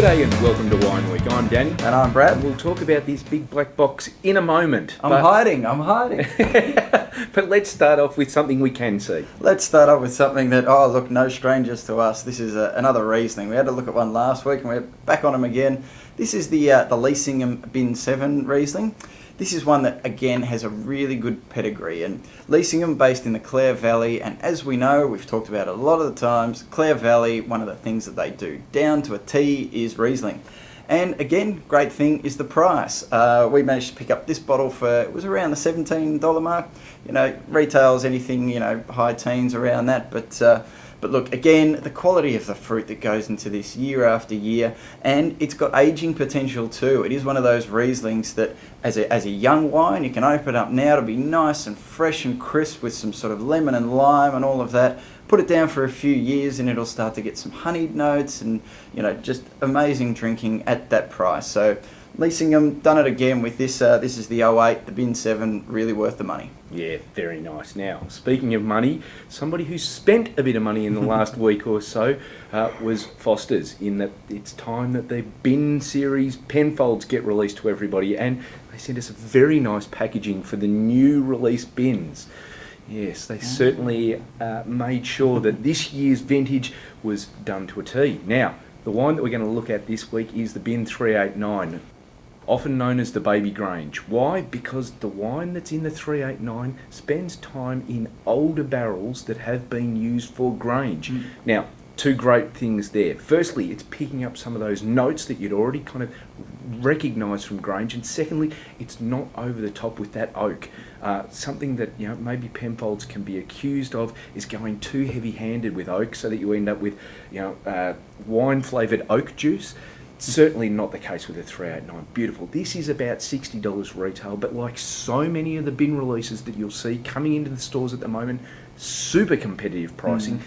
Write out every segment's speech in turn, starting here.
G'day and welcome to Wine Week. I'm Danny. And I'm Brad. We'll talk about this big black box in a moment. I'm hiding. But let's start off with something we can see. Let's start off with something that, oh look, no strangers to us. This is another Riesling. We had a look at one last week and we're back on them again. This is the Leesingham Bin 7 Riesling. This is one that, again, has a really good pedigree. And Leesingham, based in the Clare Valley, and as we know, we've talked about it a lot of the times, Clare Valley, one of the things that they do down to a T is Riesling. And again, great thing is the price. We managed to pick up this bottle for, it was around the $17 mark. You know, retails anything, you know, high teens around that, but look, again, the quality of the fruit that goes into this year after year, and it's got aging potential too. It is one of those Rieslings that, as a young wine, you can open up now to be nice and fresh and crisp with some sort of lemon and lime and all of that. Put it down for a few years and it'll start to get some honeyed notes and, you know, just amazing drinking at that price. So Leesingham, done it again with this. This is the 08, the Bin 7, really worth the money. Yeah, very nice. Now, speaking of money, somebody who spent a bit of money in the last week or so was Foster's, in that it's time that the Bin series Penfolds get released to everybody, and they sent us a very nice packaging for the new release bins. Yes, they certainly made sure that this year's vintage was done to a T. Now, the wine that we're going to look at this week is the Bin 389. Often known as the Baby Grange. Why? Because the wine that's in the 389 spends time in older barrels that have been used for Grange. Now, two great things there. Firstly, it's picking up some of those notes that you'd already kind of recognised from Grange, and secondly, it's not over the top with that oak. Something that, you know, maybe Penfolds can be accused of is going too heavy-handed with oak, so that you end up with, you know, wine-flavoured oak juice. Certainly not the case with the 389. Beautiful. This is about $60 retail, but like so many of the bin releases that you'll see coming into the stores at the moment, super competitive pricing.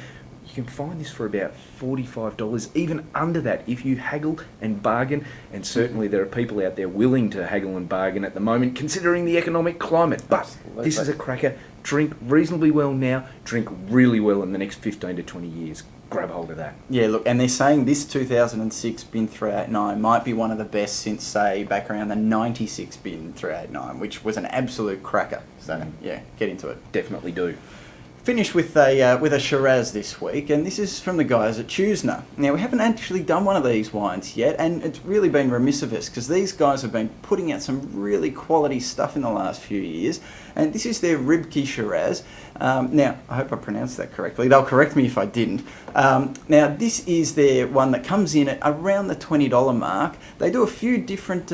You can find this for about $45, even under that if you haggle and bargain, and certainly there are people out there willing to haggle and bargain at the moment considering the economic climate. But Absolutely. This is a cracker. Drink reasonably well now, drink really well in the next 15 to 20 years. Grab hold of that. Yeah, look, and they're saying this 2006 Bin 389 might be one of the best since, say, back around the 96 Bin 389, which was an absolute cracker. So, yeah, get into it. Definitely do. Finish with a Shiraz this week, and this is from the guys at Chusner. Now, we haven't actually done one of these wines yet, and it's really been remiss of us because these guys have been putting out some really quality stuff in the last few years, and this is their Ribke Shiraz. Now, I hope I pronounced that correctly. They'll correct me if I didn't. Now, this is their one that comes in at around the $20 mark. They do a few different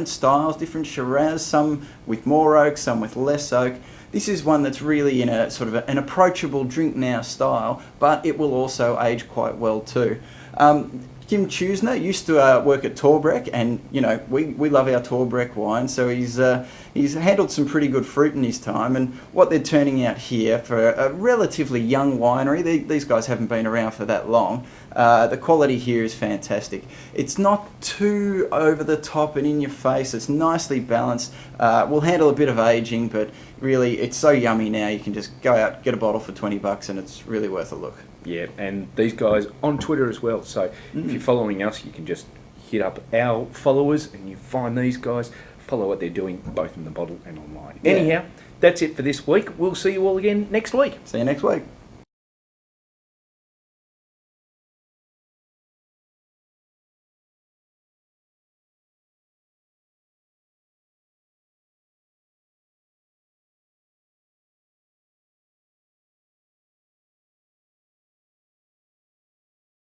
styles, different Shiraz, some with more oak, some with less oak. This is one that's really in a sort of an approachable drink now style, but it will also age quite well too. Kim Chusner used to work at Torbreck, and you know we love our Torbreck wine, so he's handled some pretty good fruit in his time. And what they're turning out here for a relatively young winery, these guys haven't been around for that long. The quality here is fantastic. It's not too over the top and in your face. It's nicely balanced. Will handle a bit of aging, but really it's so yummy now. You can just go out, get a bottle for $20, and it's really worth a look. Yeah, and these guys on Twitter as well. So if you're following us, you can just hit up our followers and you find these guys, follow what they're doing, both in the bottle and online. Yeah. Anyhow, that's it for this week. We'll see you all again next week. See you next week.